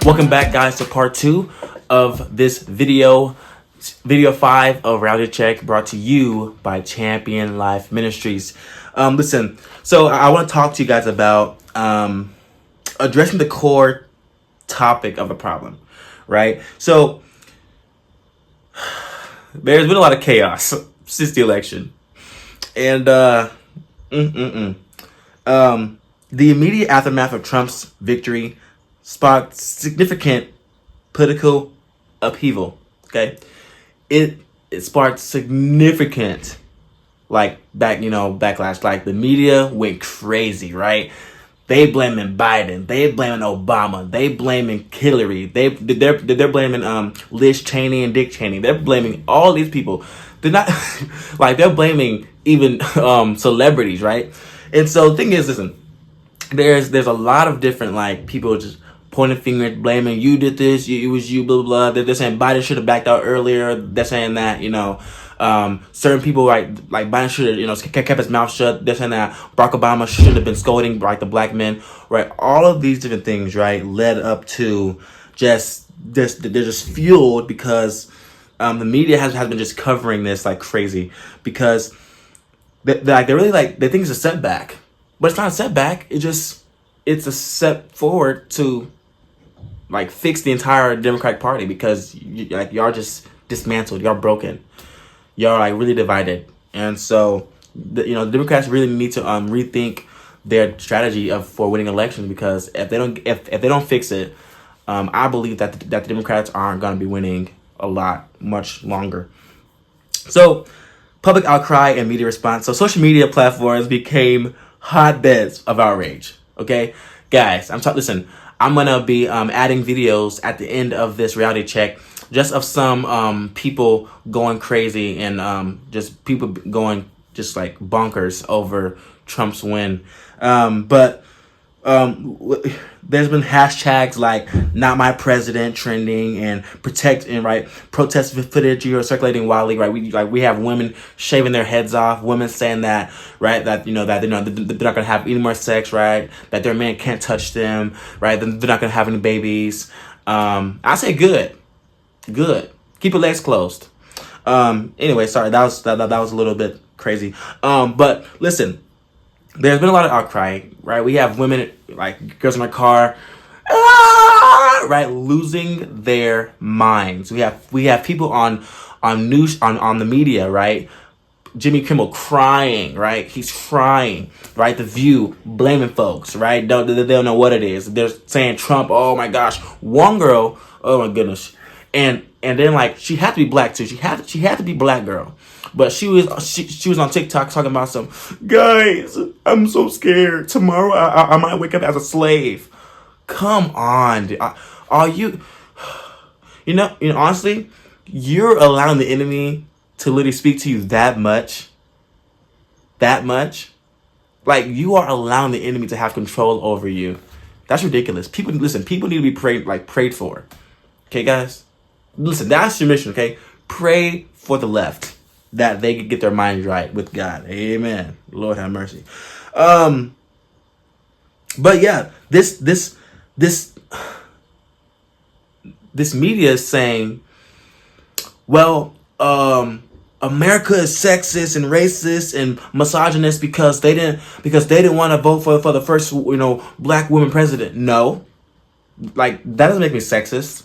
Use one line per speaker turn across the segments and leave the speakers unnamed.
Welcome back, guys, to part 2 of this video 5 of Reality Check, brought to you by Champion Life Ministries. Listen, so I want to talk to you guys about addressing the core topic of the problem, right? So there's been a lot of chaos since the election, and the immediate aftermath of Trump's victory sparked significant political upheaval. Okay, it sparked significant backlash. Like, the media went crazy, right? They blaming Biden, they blaming Obama, they blaming Hillary, they're blaming Liz Cheney and Dick Cheney. They're blaming all these people. They're not they're blaming even celebrities, right? And so the thing is, listen, there's a lot of different people just pointing fingers, blaming you did this, it was you, blah blah blah. They're saying Biden should have backed out earlier. They're saying that certain people like Biden should have kept his mouth shut. They're saying that Barack Obama should have been scolding the black men, right? All of these different things, right, led up to just this. They're just fueled because the media has been just covering this like crazy, because they think it's a setback, but it's not a setback. It's a step forward to fix the entire Democratic Party, because y'all just dismantled, y'all broken, y'all really divided. And so the Democrats really need to rethink their strategy for winning elections, because if they don't fix it, I believe that the Democrats aren't going to be winning much longer. So public outcry and media response. So social media platforms became hotbeds of outrage. Okay, guys, listen, I'm gonna be adding videos at the end of this reality check, just of some people going crazy and just people going just bonkers over Trump's win. There's been hashtags like "Not My President" trending, and protest footage circulating wildly. Right, we have women shaving their heads off, women saying that that they're not gonna have any more sex, right? That their man can't touch them, right? They're not gonna have any babies. I say good, keep your legs closed. Anyway, sorry, that was a little bit crazy. But listen, there's been a lot of outcry, right? We have women, girls in my car, right, losing their minds. We have people on news, on the media, right? Jimmy Kimmel crying, right? He's crying, right? The View blaming folks, right? They don't know what it is. They're saying Trump. Oh my gosh, one girl. Oh my goodness, and then she had to be black too. She had to be black girl. But she was on TikTok talking about some, guys, I'm so scared. Tomorrow I might wake up as a slave. Come on. Are you honestly, you're allowing the enemy to literally speak to you that much? You are allowing the enemy to have control over you. That's ridiculous. People need to be prayed for. Okay, guys? Listen, that's your mission, okay? Pray for the left, that they could get their minds right with God. Amen. Lord have mercy. But yeah, this media is saying, well, America is sexist and racist and misogynist because they didn't want to vote for the first black woman president. No, that doesn't make me sexist.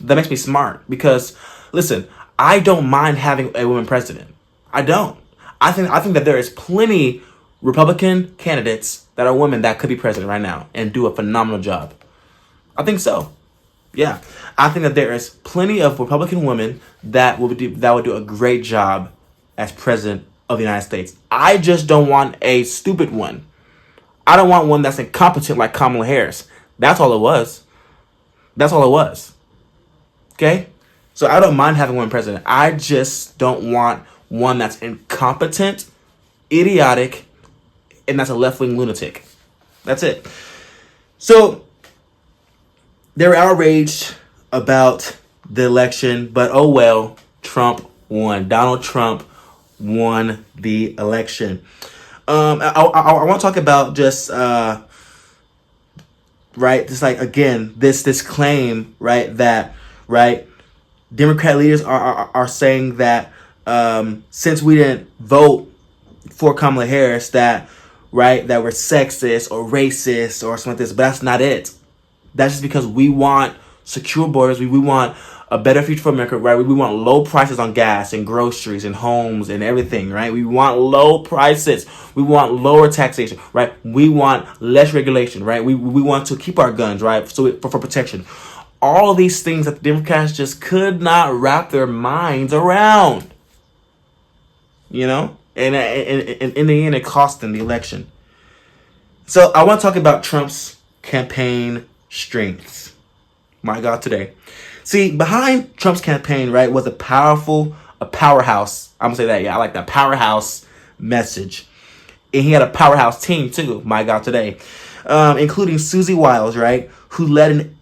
That makes me smart, because listen, I don't mind having a woman president. I don't. I think that there is plenty Republican candidates that are women that could be president right now and do a phenomenal job. I think so. Yeah, I think that there is plenty of Republican women that would do a great job as president of the United States. I just don't want a stupid one. I don't want one that's incompetent like Kamala Harris. That's all it was. Okay? So I don't mind having one president. I just don't want one that's incompetent, idiotic, and that's a left-wing lunatic. That's it. So they're outraged about the election, but oh well, Trump won. Donald Trump won the election. I want to talk about just right? Just like, again, this claim, right, that, right, Democrat leaders are saying that since we didn't vote for Kamala Harris, that, right, that we're sexist or racist or something like this. But that's not it. That's just because we want secure borders. We want a better future for America, right? We want low prices on gas and groceries and homes and everything, right? We want low prices. We want lower taxation, right? We want less regulation, right? We want to keep our guns, right? So for protection. All of these things that the Democrats just could not wrap their minds around, you know? And in the end, it cost them the election. So I want to talk about Trump's campaign strengths. My God, today. See, behind Trump's campaign, right, was a powerhouse. I'm going to say that, yeah, I like that, powerhouse message. And he had a powerhouse team, too, my God, today. Including Susie Wiles, right, who led an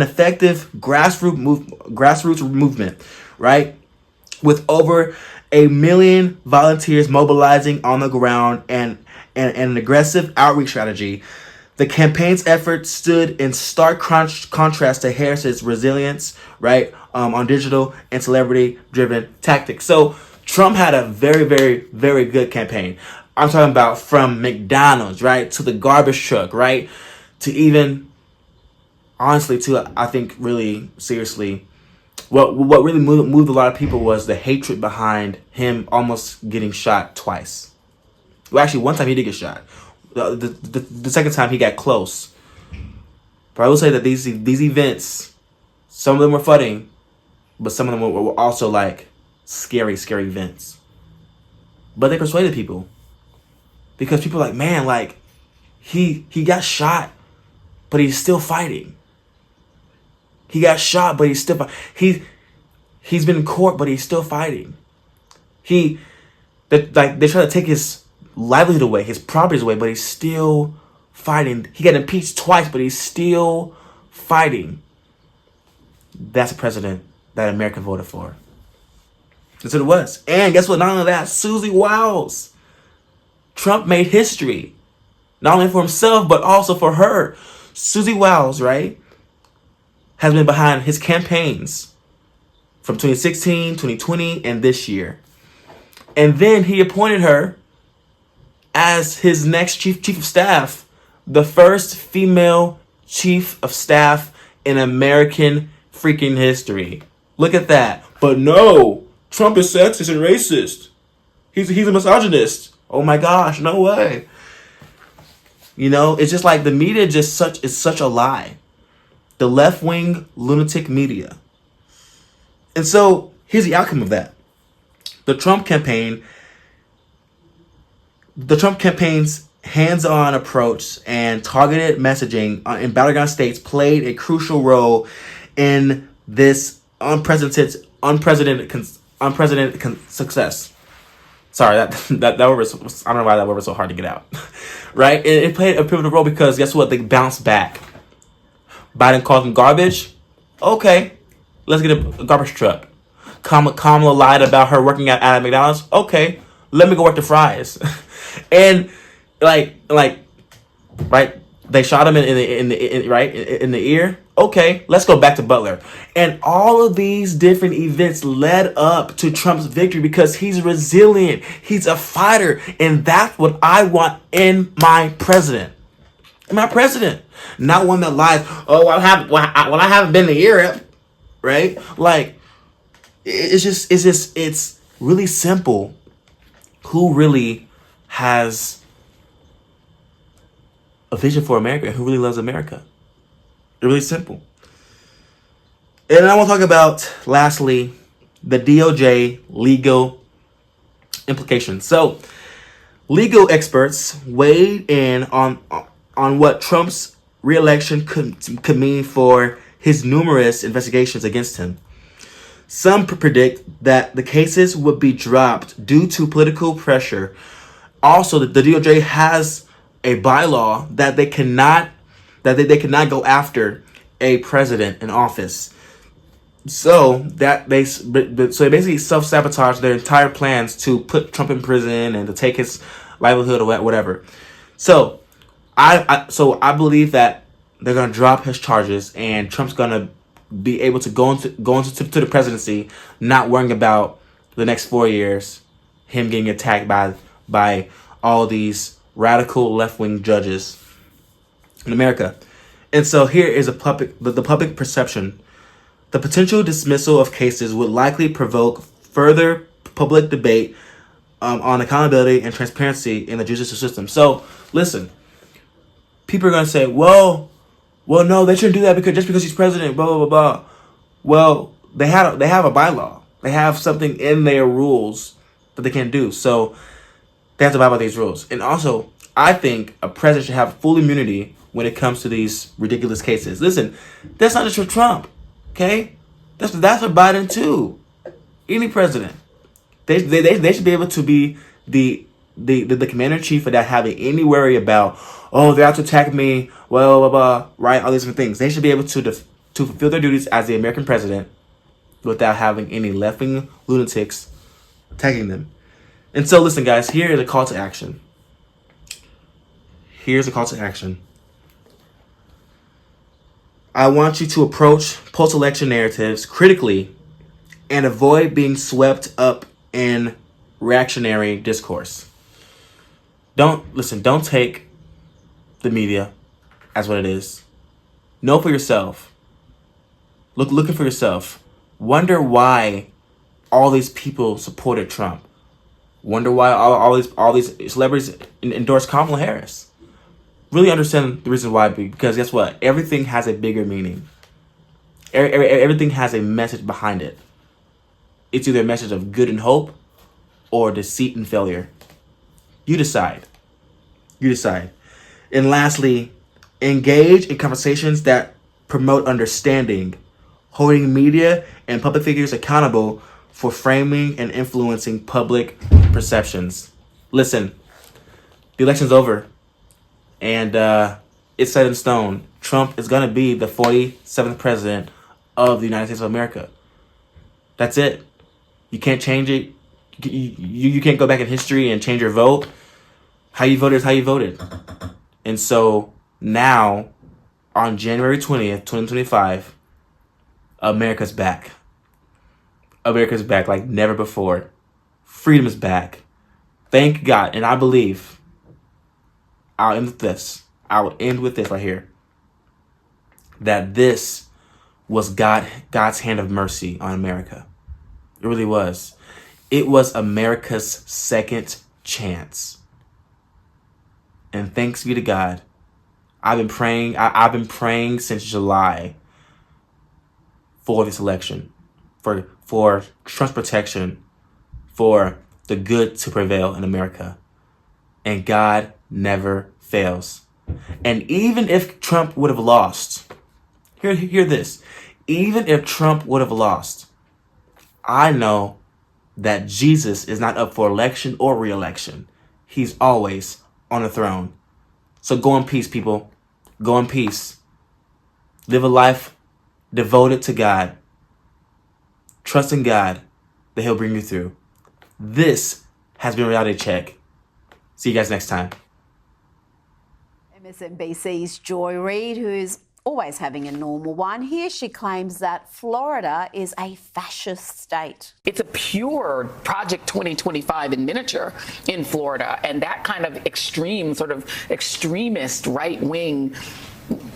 effective grassroots movement, right, with over 1 million volunteers mobilizing on the ground and an aggressive outreach strategy. The campaign's efforts stood in stark contrast to Harris's resilience, right, on digital and celebrity-driven tactics. So Trump had a very, very, very good campaign. I'm talking about from McDonald's, right, to the garbage truck, right, to even, honestly, to, I think, really, seriously, what really moved a lot of people was the hatred behind him almost getting shot twice. Well, actually, one time he did get shot. The second time he got close. But I will say that these events, some of them were funny, but some of them were also like scary events. But they persuaded people. Because people are like, man, like, he got shot, but he's still fighting. He got shot, but he's still he's been in court, but he's still fighting. They try to take his livelihood away, his properties away, but he's still fighting. He got impeached twice, but he's still fighting. That's a president that America voted for. That's what it was. And guess what? Not only that, Susie Wiles. Trump made history. Not only for himself, but also for her. Susie Wiles, right, has been behind his campaigns from 2016, 2020, and this year. And then he appointed her as his next chief of staff, the first female chief of staff in American freaking history. Look at that. But no, Trump is sexist and racist. He's a misogynist. Oh my gosh, no way. You know, it's just like the media is such a lie. The left-wing lunatic media. And so here's the outcome of that. The Trump campaign's hands-on approach and targeted messaging in battleground states played a crucial role in this unprecedented success. Sorry, that word was, I don't know why that word was so hard to get out. Right? It played a pivotal role because guess what? They bounced back. Biden called them garbage. Okay, let's get a garbage truck. Kamala lied about her working at McDonald's. Okay, let me go work the fries. And like, right? They shot him in the ear. Okay, let's go back to Butler. And all of these different events led up to Trump's victory because he's resilient. He's a fighter, and that's what I want in my president. Not one that lies. Oh, I haven't been to Europe, right? Like, it's really simple. Who really has a vision for America and who really loves America? It's really simple. And I want to talk about, lastly, the DOJ legal implications. So, legal experts weighed in on what Trump's re-election could mean for his numerous investigations against him. Some predict that the cases would be dropped due to political pressure. Also, the DOJ has a bylaw that they cannot go after a president in office. So they basically self-sabotage their entire plans to put Trump in prison and to take his livelihood or whatever. So I believe that they're gonna drop his charges, and Trump's gonna be able to go into the presidency, not worrying about the next 4 years, him getting attacked by all these radical left-wing judges in America. And so here is the public perception. The potential dismissal of cases would likely provoke further public debate on accountability and transparency in the judicial system. So listen, people are gonna say, well, no, they shouldn't do that because he's president, blah blah blah blah. Well, they have a bylaw. They have something in their rules that they can't do. So they have to abide by these rules. And also, I think a president should have full immunity when it comes to these ridiculous cases. Listen, that's not just for Trump, okay? That's for Biden too. Any president, they should be able to be the commander in chief without having any worry about, oh, they're out to attack me, blah blah blah, right? All these different things. They should be able to fulfill their duties as the American president without having any left-wing lunatics attacking them. And so, listen, guys, here is a call to action. Here's a call to action. I want you to approach post-election narratives critically and avoid being swept up in reactionary discourse. Don't take the media as what it is. Know for yourself. Looking for yourself. Wonder why all these people supported Trump. Wonder why all these celebrities endorsed Kamala Harris. Really understand the reason why, because guess what? Everything has a bigger meaning. Everything has a message behind it. It's either a message of good and hope or deceit and failure. You decide. And lastly, engage in conversations that promote understanding, holding media and public figures accountable for framing and influencing public perceptions. Listen, the election's over. And it's set in stone. Trump is going to be the 47th president of the United States of America. That's it. You can't change it. You can't go back in history and change your vote. How you voted is how you voted. And so now, on January 20th, 2025, America's back. America's back like never before. Freedom is back. Thank God. And I believe... I'll end with this. I will end with this right here. That this was God's hand of mercy on America. It really was. It was America's second chance. And thanks be to God. I've been praying since July for this election, for Trump's protection, for the good to prevail in America. And God never fails. And even if Trump would have lost, hear this. Even if Trump would have lost, I know that Jesus is not up for election or re-election. He's always on the throne. So go in peace, people. Go in peace. Live a life devoted to God. Trust in God that He'll bring you through. This has been Reality Check. See you guys next time.
MSNBC's Joy Reid, who is always having a normal one. Here she claims that Florida is a fascist state.
It's a pure Project 2025 in miniature in Florida, and that kind of extreme, sort of extremist, right-wing,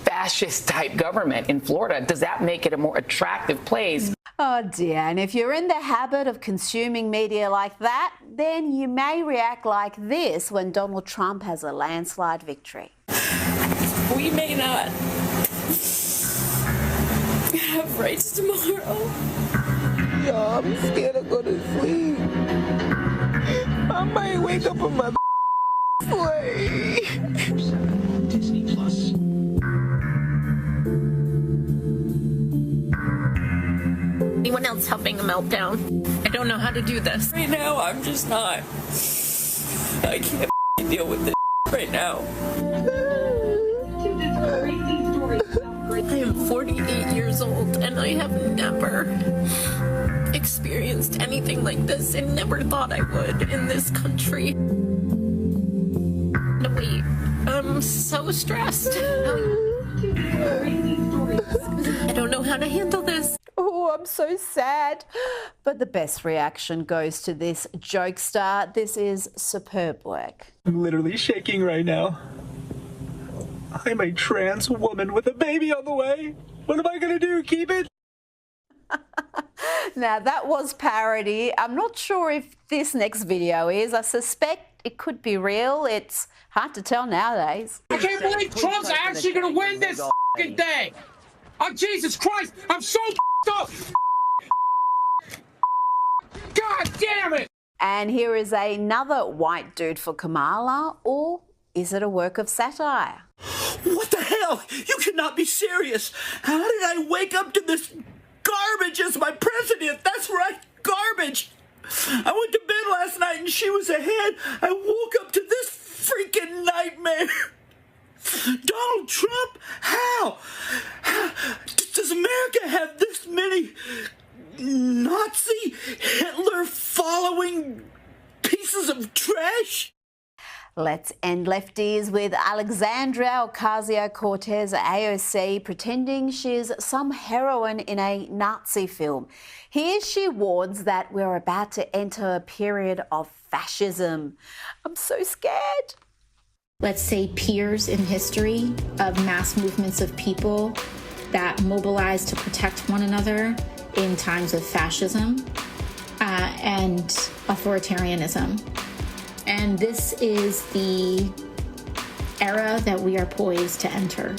fascist-type government in Florida, does that make it a more attractive place?
Oh dear, and if you're in the habit of consuming media like that, then you may react like this when Donald Trump has a landslide victory.
We may not have rights tomorrow.
Yo, I'm scared to go to sleep. I might wake up in my sleep. Disney Plus.
Anyone else having a meltdown? I don't know how to do this. Right now, I'm just not. I can't deal with this right now. I am 48 years old and I have never experienced anything like this and never thought I would in this country. No, wait, I'm so stressed. I don't know how to handle this.
Oh, I'm so sad. But the best reaction goes to this jokester. This is superb work.
I'm literally shaking right now. I'm a trans woman with a baby on the way. What am I gonna do? Keep it?
Now, that was parody. I'm not sure if this next video is. I suspect it could be real. It's hard to tell nowadays.
I can't believe Trump's actually going to win this fucking thing. Oh, Jesus Christ. I'm so up. God damn it.
And here is another white dude for Kamala, or is it a work of satire?
What the hell? You cannot be serious. How did I wake up to this garbage as my president? That's right, garbage. I went to bed last night and she was ahead. I woke up to this freaking nightmare. Donald Trump? How? Does America have this many Nazi, Hitler following pieces of trash?
Let's end lefties with Alexandria Ocasio-Cortez, AOC, pretending she's some heroine in a Nazi film. Here she warns that we're about to enter a period of fascism. I'm so scared.
Let's say peers in history of mass movements of people that mobilize to protect one another in times of fascism and authoritarianism. And this is the era that we are poised to enter.